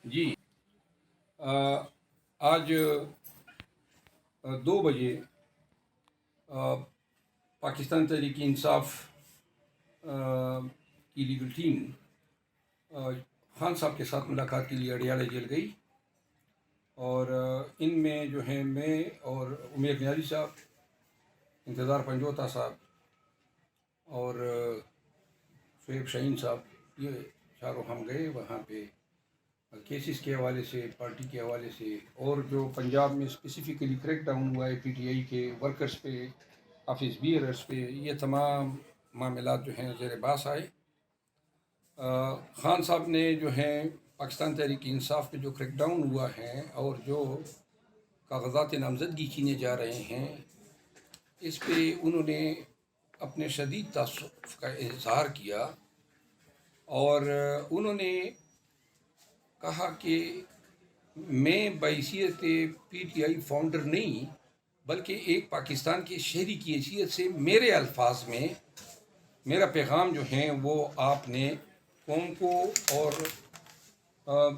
جی آج 2 بجے پاکستان تحریک انصاف کی لیگل ٹیم خان صاحب کے ساتھ ملاقات کے لیے اڈیالہ جیل گئی، اور ان میں جو ہیں میں اور عمیر نیازی صاحب، انتظار پنجوتا صاحب اور شعیب شاہین صاحب، یہ چاروں ہم گئے وہاں پہ کیسز کے حوالے سے، پارٹی کے حوالے سے، اور جو پنجاب میں اسپیسیفکلی کریک ڈاؤن ہوا ہے پی ٹی آئی کے ورکرز پہ، آفس بیئررز پہ، یہ تمام معاملات جو ہیں زیر بحث آئے۔ خان صاحب نے جو ہیں پاکستان تحریک انصاف پہ جو کریک ڈاؤن ہوا ہے اور جو کاغذات نامزدگی کینے جا رہے ہیں، اس پہ انہوں نے اپنے شدید تاسف کا اظہار کیا، اور انہوں نے کہا کہ میں بحیثیت پی ٹی آئی فاؤنڈر نہیں بلکہ ایک پاکستان کے شہری کی حیثیت سے میرے الفاظ میں میرا پیغام جو ہیں وہ آپ نے قوم کو اور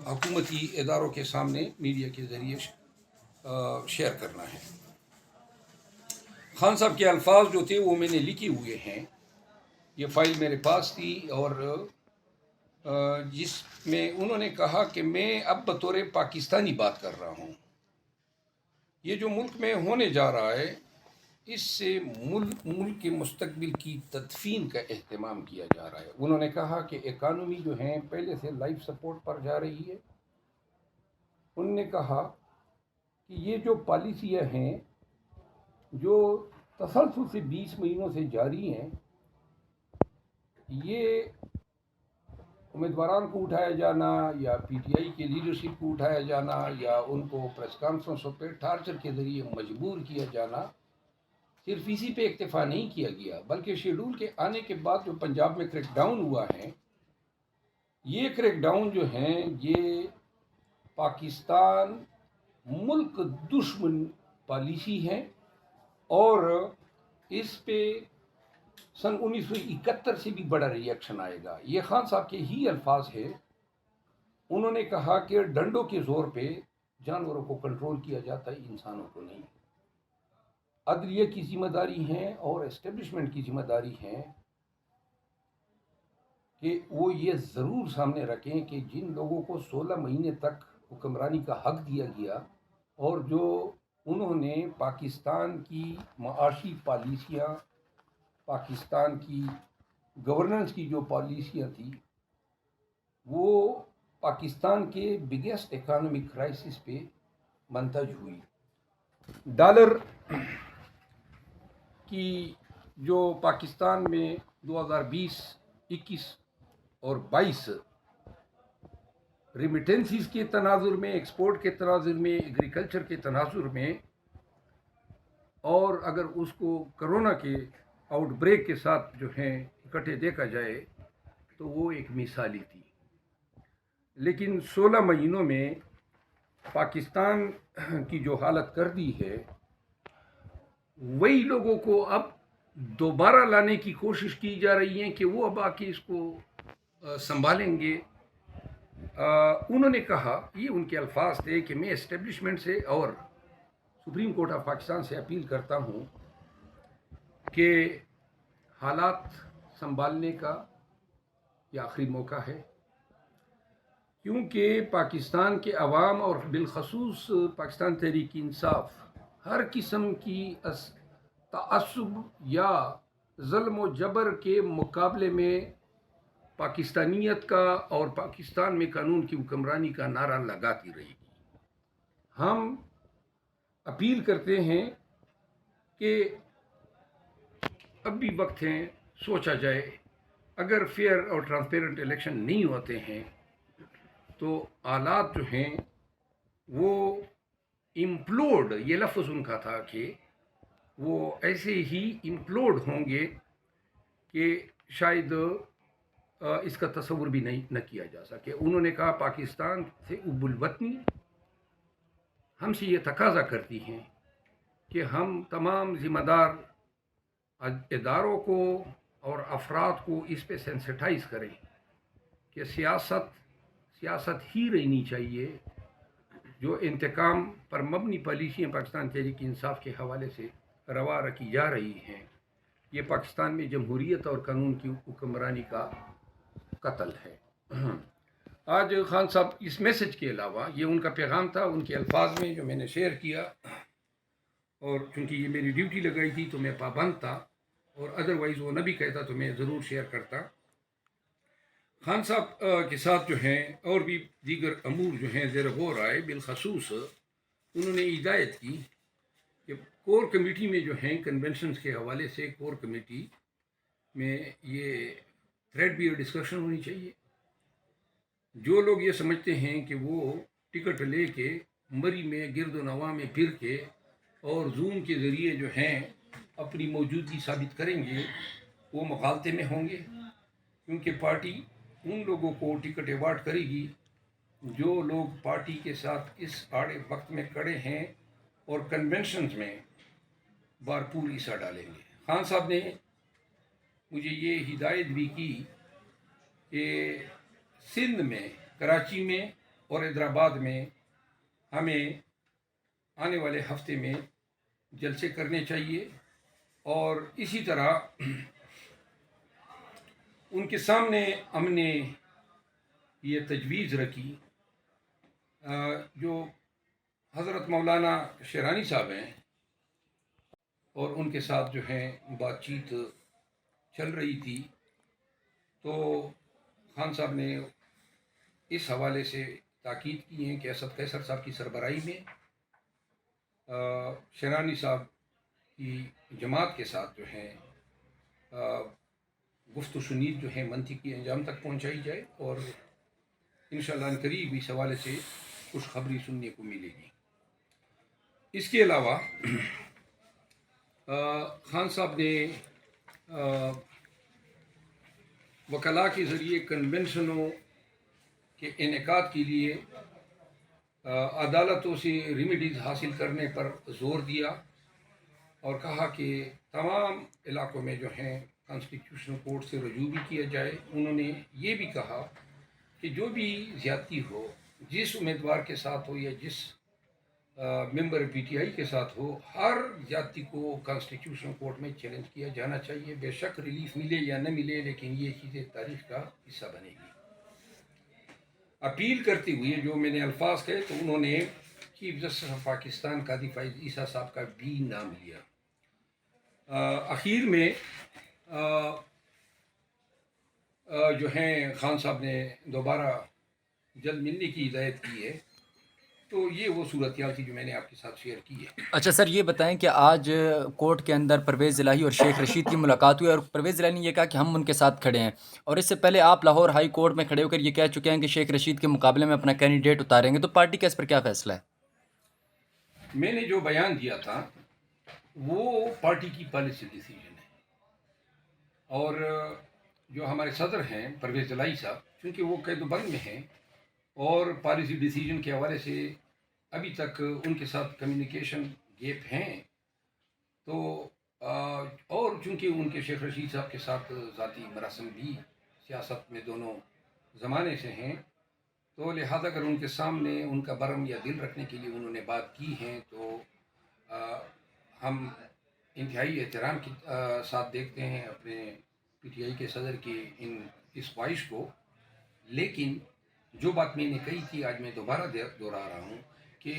حکومتی اداروں کے سامنے میڈیا کے ذریعے شیئر کرنا ہے۔ خان صاحب کے الفاظ جو تھے وہ میں نے لکھے ہوئے ہیں، یہ فائل میرے پاس تھی، اور جس میں انہوں نے کہا کہ میں اب بطور پاکستانی بات کر رہا ہوں، یہ جو ملک میں ہونے جا رہا ہے اس سے ملک کے مستقبل کی تدفین کا اہتمام کیا جا رہا ہے۔ انہوں نے کہا کہ اکانومی جو ہیں پہلے سے لائف سپورٹ پر جا رہی ہے۔ انہوں نے کہا کہ یہ جو پالیسیاں ہیں جو تسلسل سے 20 مہینوں سے جاری ہیں، یہ امیدواران کو اٹھایا جانا یا پی ٹی آئی کے لیڈرشپ کو اٹھایا جانا یا ان کو پریس کانفرنسوں پہ ٹارچر کے ذریعے مجبور کیا جانا، صرف اسی پہ اکتفا نہیں کیا گیا بلکہ شیڈول کے آنے کے بعد جو پنجاب میں کریک ڈاؤن ہوا ہے، یہ کریک ڈاؤن جو ہیں یہ پاکستان ملک دشمن پالیسی ہے، اور اس پہ سن 1971 سے بھی بڑا ری ایکشن آئے گا۔ یہ خان صاحب کے ہی الفاظ ہے۔ انہوں نے کہا کہ ڈنڈوں کے زور پہ جانوروں کو کنٹرول کیا جاتا ہے، انسانوں کو نہیں۔ عدلیہ کی ذمہ داری ہے اور اسٹیبلشمنٹ کی ذمہ داری ہے کہ وہ یہ ضرور سامنے رکھیں کہ جن لوگوں کو 16 مہینے تک حکمرانی کا حق دیا گیا اور جو انہوں نے پاکستان کی معاشی پالیسیاں، پاکستان کی گورننس کی جو پالیسیاں تھی، وہ پاکستان کے بگیسٹ اکانومک کرائسس پہ منتج ہوئی۔ ڈالر کی جو پاکستان میں 2020، 21 اور 22 ریمیٹنسز کے تناظر میں، ایکسپورٹ کے تناظر میں، ایگریکلچر کے تناظر میں، اور اگر اس کو کرونا کے آؤٹ بریک کے ساتھ جو ہیں اکٹھے دیکھا جائے تو وہ ایک مثالی تھی۔ لیکن 16 مہینوں میں پاکستان کی جو حالت کر دی ہے، وہی لوگوں کو اب دوبارہ لانے کی کوشش کی جا رہی ہے کہ وہ اب آ کے اس کو سنبھالیں گے۔ انہوں نے کہا، یہ ان کے الفاظ تھے کہ میں اسٹیبلشمنٹ سے اور سپریم کورٹ آف پاکستان سے اپیل کرتا ہوں کہ حالات سنبھالنے کا یہ آخری موقع ہے، کیونکہ پاکستان کے عوام اور بالخصوص پاکستان تحریک انصاف ہر قسم کی تعصب یا ظلم و جبر کے مقابلے میں پاکستانیت کا اور پاکستان میں قانون کی حکمرانی کا نعرہ لگاتی رہے گی۔ ہم اپیل کرتے ہیں کہ اب بھی وقت ہے، سوچا جائے۔ اگر فیئر اور ٹرانسپیرنٹ الیکشن نہیں ہوتے ہیں تو حالات جو ہیں وہ امپلوڈ، یہ لفظ ان کا تھا کہ وہ ایسے ہی امپلوڈ ہوں گے کہ شاید اس کا تصور بھی نہ کیا جا سکے۔ انہوں نے کہا پاکستان سے حب الوطنی ہم سے یہ تقاضا کرتی ہیں کہ ہم تمام ذمہ دار اداروں کو اور افراد کو اس پہ سینسٹائز کریں کہ سیاست سیاست ہی رہنی چاہیے. جو انتقام پر مبنی پالیسیاں پاکستان تحریک انصاف کے حوالے سے روا رکھی جا رہی ہیں، یہ پاکستان میں جمہوریت اور قانون کی حکمرانی کا قتل ہے. آج خان صاحب اس میسج کے علاوہ، یہ ان کا پیغام تھا ان کے الفاظ میں جو میں نے شیئر کیا، اور چونکہ یہ میری ڈیوٹی لگائی تھی تو میں پابند تھا، اور ادروائز وہ نہ بھی کہتا تو میں ضرور شیئر کرتا. خان صاحب کے ساتھ جو ہیں اور بھی دیگر امور جو ہیں زیر غور آئے. بالخصوص انہوں نے ہدایت کی کہ کور کمیٹی میں جو ہیں کنونشنز کے حوالے سے کور کمیٹی میں یہ تھریڈ بیئر ڈسکشن ہونی چاہیے. جو لوگ یہ سمجھتے ہیں کہ وہ ٹکٹ لے کے مری میں گرد و نواح میں پھر کے اور زوم کے ذریعے جو ہیں اپنی موجودگی ثابت کریں گے، وہ مغالطے میں ہوں گے، کیونکہ پارٹی ان لوگوں کو ٹکٹ ایوارڈ کرے گی جو لوگ پارٹی کے ساتھ اس آڑے وقت میں کھڑے ہیں اور کنونشنز میں بھرپور حصہ ڈالیں گے. خان صاحب نے مجھے یہ ہدایت بھی کی کہ سندھ میں، کراچی میں اور حیدرآباد میں ہمیں آنے والے ہفتے میں جلسے کرنے چاہیے، اور اسی طرح ان کے سامنے ہم نے یہ تجویز رکھی. جو حضرت مولانا شیرانی صاحب ہیں اور ان کے ساتھ جو ہیں بات چیت چل رہی تھی، تو خان صاحب نے اس حوالے سے تاکید کی ہے کہ اسد قیصر صاحب کی سربراہی میں شیرانی صاحب کی جماعت کے ساتھ جو ہیں گفت و شنید جو ہے منطقی انجام تک پہنچائی جائے، اور انشاءاللہ ان قریب اس حوالے سے خوشخبری سننے کو ملے گی. اس کے علاوہ خان صاحب نے وکلاء کے ذریعے کنونشنوں کے انعقاد کے لیے عدالتوں سے ریمیڈیز حاصل کرنے پر زور دیا، اور کہا کہ تمام علاقوں میں جو ہیں کانسٹیٹیوشنل کورٹ سے رجوع بھی کیا جائے. انہوں نے یہ بھی کہا کہ جو بھی زیادتی ہو، جس امیدوار کے ساتھ ہو یا جس ممبر پی ٹی آئی کے ساتھ ہو، ہر زیادتی کو کانسٹیٹیوشنل کورٹ میں چیلنج کیا جانا چاہیے. بے شک ریلیف ملے یا نہ ملے، لیکن یہ چیزیں تاریخ کا حصہ بنے گی. اپیل کرتے ہوئے جو میں نے الفاظ کہے تو انہوں نے چیف جسٹس آف پاکستان قاضی فائز عیسیٰ صاحب کا بھی نام لیا. اخیر میں جو ہیں خان صاحب نے دوبارہ جلد ملنے کی ہدایت کی ہے. تو یہ وہ صورتحال تھی جو میں نے آپ کے ساتھ شیئر کی ہے. اچھا سر، یہ بتائیں کہ آج کورٹ کے اندر پرویز الہی اور شیخ رشید کی ملاقات ہوئی، اور پرویز الہی نے یہ کہا کہ ہم ان کے ساتھ کھڑے ہیں، اور اس سے پہلے آپ لاہور ہائی کورٹ میں کھڑے ہو کر یہ کہہ چکے ہیں کہ شیخ رشید کے مقابلے میں اپنا کینڈیڈیٹ اتاریں گے. تو پارٹی کا اس پر کیا فیصلہ ہے؟ میں نے جو بیان دیا تھا وہ پارٹی کی پالیسی ڈیسیجن ہے، اور جو ہمارے صدر ہیں پرویز الہی صاحب، چونکہ وہ قید و بند میں ہیں اور پالیسی ڈیسیجن کے حوالے سے ابھی تک ان کے ساتھ کمیونیکیشن گیپ ہیں، تو اور چونکہ ان کے شیخ رشید صاحب کے ساتھ ذاتی مراسم بھی سیاست میں دونوں زمانے سے ہیں، تو لہذا اگر ان کے سامنے ان کا برم یا دل رکھنے کے لیے انہوں نے بات کی ہے تو ہم انتہائی احترام کے ساتھ دیکھتے ہیں اپنے پی ٹی آئی کے صدر کی اس خواہش کو. لیکن جو بات میں نے کہی تھی آج میں دوبارہ دہرا رہا ہوں کہ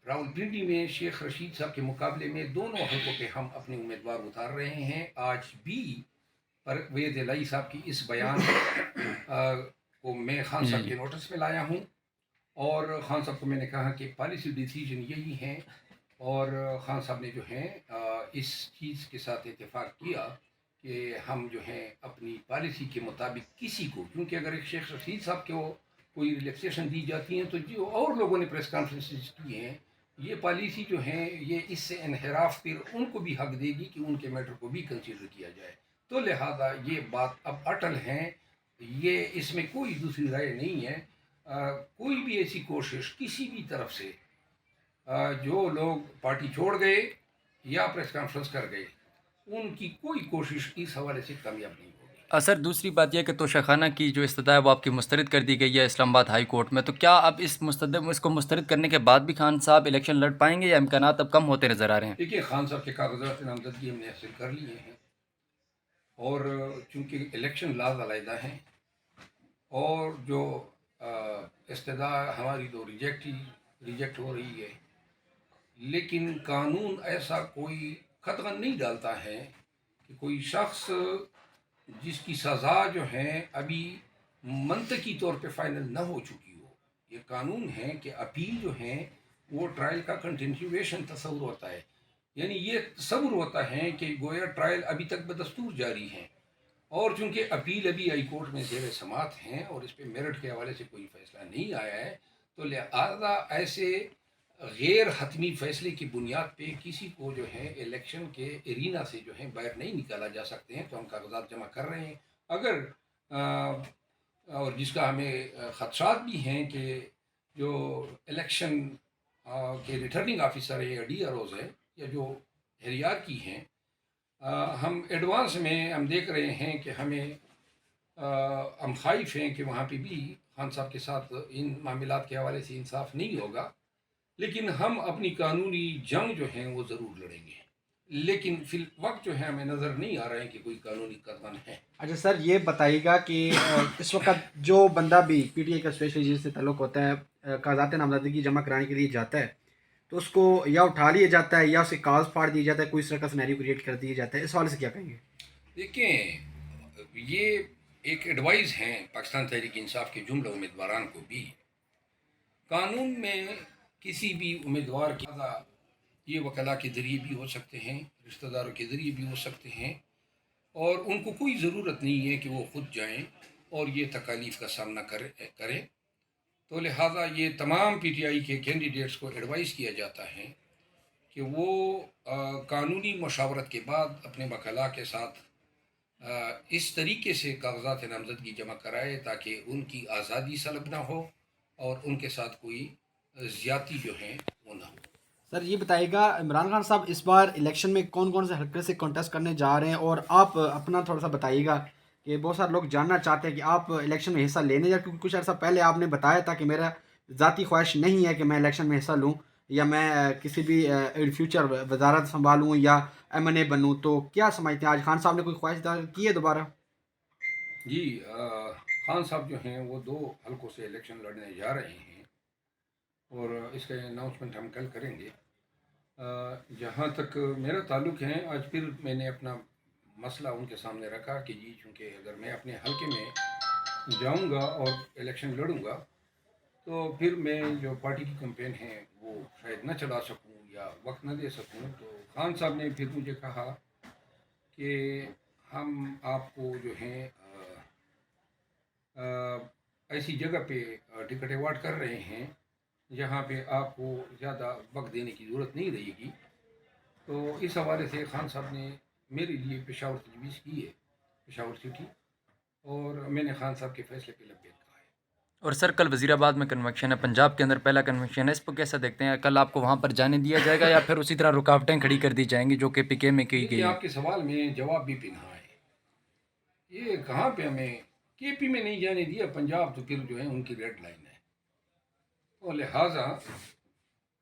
راولپنڈی میں شیخ رشید صاحب کے مقابلے میں دونوں حلقوں پہ ہم اپنے امیدوار اتار رہے ہیں. آج بھی پرویز الہی صاحب کی اس بیان کو میں خان صاحب کے نوٹس میں لایا ہوں، اور خان صاحب کو میں نے کہا کہ پالیسی ڈیسیجن یہی ہیں، اور خان صاحب نے جو ہیں اس چیز کے ساتھ اتفاق کیا کہ ہم جو ہیں اپنی پالیسی کے مطابق کسی کو، کیونکہ اگر ایک شیخ رشید صاحب کو کوئی ریلیکسیشن دی جاتی ہیں تو جو اور لوگوں نے پریس کانفرنسز کی ہیں، یہ پالیسی جو ہیں یہ اس سے انحراف پھر ان کو بھی حق دے گی کہ ان کے میٹر کو بھی کنسیڈر کیا جائے. تو لہذا یہ بات اب اٹل ہیں، یہ اس میں کوئی دوسری رائے نہیں ہے. کوئی بھی ایسی کوشش کسی بھی طرف سے جو لوگ پارٹی چھوڑ گئے یا پریس کانفرنس کر گئے، ان کی کوئی کوشش اس حوالے سے کامیاب نہیں ہوگی. سر دوسری بات یہ کہ توشہ خانہ کی جو استدعا ہے وہ آپ کی مسترد کر دی گئی ہے اسلام آباد ہائی کورٹ میں، تو کیا اب اس کو مسترد کرنے کے بعد بھی خان صاحب الیکشن لڑ پائیں گے یا امکانات اب کم ہوتے نظر آ رہے ہیں؟ دیکھیے، خان صاحب کے کاغذات نامزدگی ہم نے حاصل کر لیے ہیں، اور چونکہ الیکشن لاز علیحدہ ہیں، اور جو استدعا ہماری تو ریجیکٹ ہو رہی ہے، لیکن قانون ایسا کوئی قدغن نہیں ڈالتا ہے کہ کوئی شخص جس کی سزا جو ہے ابھی منطقی طور پہ فائنل نہ ہو چکی ہو. یہ قانون ہے کہ اپیل جو ہے وہ ٹرائل کا کنٹینیویشن تصور ہوتا ہے، یعنی یہ تصور ہوتا ہے کہ گویا ٹرائل ابھی تک بدستور جاری ہے، اور چونکہ اپیل ابھی ہائی کورٹ میں زیر سماعت ہیں اور اس پہ میرٹ کے حوالے سے کوئی فیصلہ نہیں آیا ہے، تو لہذا ایسے غیر حتمی فیصلے کی بنیاد پہ کسی کو جو ہے الیکشن کے ارینا سے جو ہے باہر نہیں نکالا جا سکتے ہیں. تو ہم کاغذات جمع کر رہے ہیں. اگر اور جس کا ہمیں خدشات بھی ہیں کہ جو الیکشن کے ریٹرننگ آفیسر ہے یا ڈی آر اوز ہے یا جو ہریار کی ہیں، ہم ایڈوانس میں ہم دیکھ رہے ہیں کہ ہم خائف ہیں کہ وہاں پہ بھی خان صاحب کے ساتھ ان معاملات کے حوالے سے انصاف نہیں ہوگا، لیکن ہم اپنی قانونی جنگ جو ہیں وہ ضرور لڑیں گے. لیکن فی الوقت جو ہے ہمیں نظر نہیں آ رہا ہے کہ کوئی قانونی قدغن ہے. اچھا سر، یہ بتائیے گا کہ اس وقت جو بندہ بھی پی ٹی آئی کا اسپیشل جس سے تعلق ہوتا ہے کاغذات نامزدگی جمع کرانے کے لیے جاتا ہے، تو اس کو یا اٹھا لیا جاتا ہے یا اسے کاغذ پھاڑ دیا جاتا ہے، کوئی اس طرح کا سینیریو کریٹ کر دیا جاتا ہے، اس حوالے سے کیا کہیں گے؟ دیکھیں، یہ ایک ایڈوائز ہیں پاکستان تحریک انصاف کے جملہ امیدواران کو بھی. قانون میں کسی بھی امیدوار کی یہ وکلاء کے ذریعے بھی ہو سکتے ہیں، رشتہ داروں کے ذریعے بھی ہو سکتے ہیں، اور ان کو کوئی ضرورت نہیں ہے کہ وہ خود جائیں اور یہ تکالیف کا سامنا کریں. تو لہٰذا یہ تمام پی ٹی آئی کے کینڈیڈیٹس کو ایڈوائز کیا جاتا ہے کہ وہ قانونی مشاورت کے بعد اپنے وکلاء کے ساتھ اس طریقے سے کاغذات نامزدگی جمع کرائے تاکہ ان کی آزادی سلب نہ ہو اور ان کے ساتھ کوئی زیادتی جو ہیں وہ نہ ہو. سر یہ بتائیے گا، عمران خان صاحب اس بار الیکشن میں کون کون سے حلقے سے کنٹیسٹ کرنے جا رہے ہیں، اور آپ اپنا تھوڑا سا بتائیے گا کہ بہت سارے لوگ جاننا چاہتے ہیں کہ آپ الیکشن میں حصہ لینے جا، کیونکہ کچھ عرصہ پہلے آپ نے بتایا تھا کہ میرا ذاتی خواہش نہیں ہے کہ میں الیکشن میں حصہ لوں یا میں کسی بھی فیوچر وزارت سنبھالوں یا ایم این اے بنوں. تو کیا سمجھتے ہیں آج خان صاحب نے کوئی خواہش ظاہر کی ہے دوبارہ؟ جی، خان صاحب جو ہیں وہ 2 حلقوں سے الیکشن لڑنے جا رہے ہیں، اور اس کا اناؤنسمنٹ ہم کل کریں گے. جہاں تک میرا تعلق ہے، آج پھر میں نے اپنا مسئلہ ان کے سامنے رکھا کہ جی چونکہ اگر میں اپنے حلقے میں جاؤں گا اور الیکشن لڑوں گا تو پھر میں جو پارٹی کی کمپین ہے وہ شاید نہ چلا سکوں یا وقت نہ دے سکوں. تو خان صاحب نے پھر مجھے کہا کہ ہم آپ کو جو ہیں ایسی جگہ پہ ٹکٹ ایوارڈ کر رہے ہیں جہاں پہ آپ کو زیادہ وقت دینے کی ضرورت نہیں رہے گی. تو اس حوالے سے خان صاحب نے میرے لیے پشاور تجویز کی ہے، پشاور سٹی، اور میں نے خان صاحب کے فیصلے پہ لبیک کہا ہے. اور سر کل وزیر آباد میں کنونشن ہے، پنجاب کے اندر پہلا کنونشن ہے، اس کو کیسا دیکھتے ہیں؟ کل آپ کو وہاں پر جانے دیا جائے گا یا پھر اسی طرح رکاوٹیں کھڑی کر دی جائیں گی جو کہ پی کے میں کی دیکھیے، گئی ہیں؟ آپ کے سوال میں جواب بھی پنہا ہے. یہ کہاں پہ ہمیں کے پی میں نہیں جانے دیا، پنجاب تو پھر جو ہے ان کی ریڈ لائن ہے. اور لہٰذا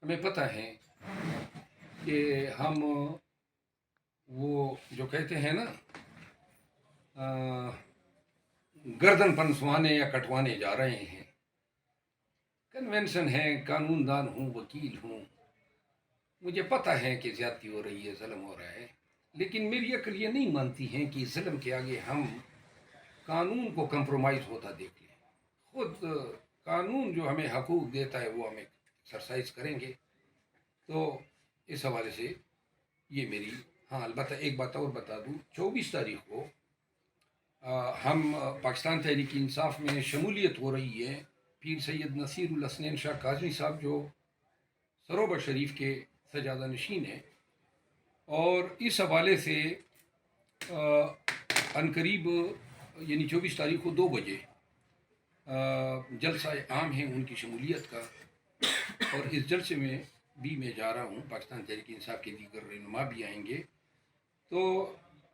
ہمیں پتہ ہے کہ ہم وہ جو کہتے ہیں نا گردن پنسوانے یا کٹوانے جا رہے ہیں. کنونشن ہے، قانون دان ہوں، وکیل ہوں، مجھے پتہ ہے کہ زیادتی ہو رہی ہے، ظلم ہو رہا ہے، لیکن میری عقل یہ نہیں مانتی ہے کہ ظلم کے آگے ہم قانون کو کمپرومائز ہوتا دیکھ لیں. خود قانون جو ہمیں حقوق دیتا ہے وہ ہمیں ایکسرسائز کریں گے. تو اس حوالے سے یہ میری، ہاں البتہ ایک بات اور بتا دوں، 24 تاریخ کو ہم پاکستان تحریک انصاف میں شمولیت ہو رہی ہے پیر سید نصیر الحسنین شاہ قاضمی صاحب جو سروبر شریف کے سجادہ نشین ہیں، اور اس حوالے سے عنقریب یعنی 24 تاریخ کو 2 بجے جلسہ عام ہے ان کی شمولیت کا، اور اس جلسے میں بھی میں جا رہا ہوں، پاکستان تحریک انصاف کے دیگر رہنما بھی آئیں گے. تو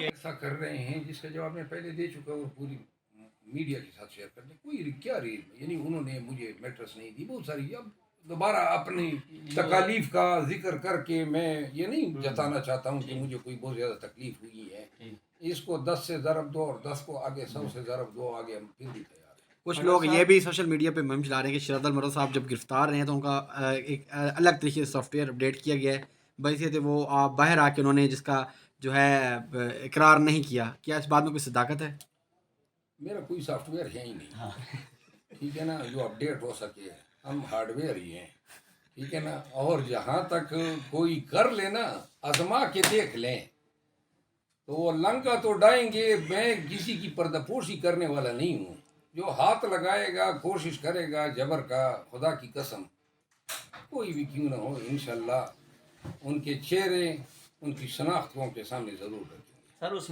ایسا کر رہے ہیں جس کا جواب میں پہلے دے چکا اور پوری میڈیا کے ساتھ شیئر کر دیں. کوئی کیا یعنی انہوں نے مجھے میٹرس نہیں دی بہت ساری. اب دوبارہ اپنی تکالیف کا ذکر کر کے میں یہ نہیں جتانا چاہتا ہوں کہ مجھے کوئی بہت زیادہ تکلیف ہوئی ہے. اس کو 10 سے ضرب دو اور 10 کو آگے 100 سے ضرب دو آگے ہم پھر بھی تیار ہیں. کچھ لوگ یہ بھی سوشل میڈیا پہ مہم چلا رہے ہیں کہ شرد المرد صاحب جب گرفتار رہے ہیں تو ان کا ایک الگ طریقے سے سافٹ ویئر اپڈیٹ کیا گیا ہے. بحیثیت تھے وہ باہر آ کے انہوں نے جس کا جو ہے اقرار نہیں کیا. کیا اس بات میں کوئی صداقت ہے؟ میرا کوئی سافٹ ویئر ہے ہی نہیں. ٹھیک ہے نا, جو اپڈیٹ ہو سکے. ہم ہارڈ ویئر ہی ہیں. ٹھیک ہے نا, اور جہاں تک کوئی کر لے نا آزما کے دیکھ لیں تو وہ لنکا تو ڈائیں گے. میں کسی کی پردہ پوشی کرنے والا نہیں ہوں. جو ہاتھ لگائے گا کوشش کرے گا جبر کا, خدا کی قسم کوئی بھی کیوں نہ ہو, انشاءاللہ ان کے چہرے ان کی شناخت کو کے سامنے ضرور رکھیں گے. سر اس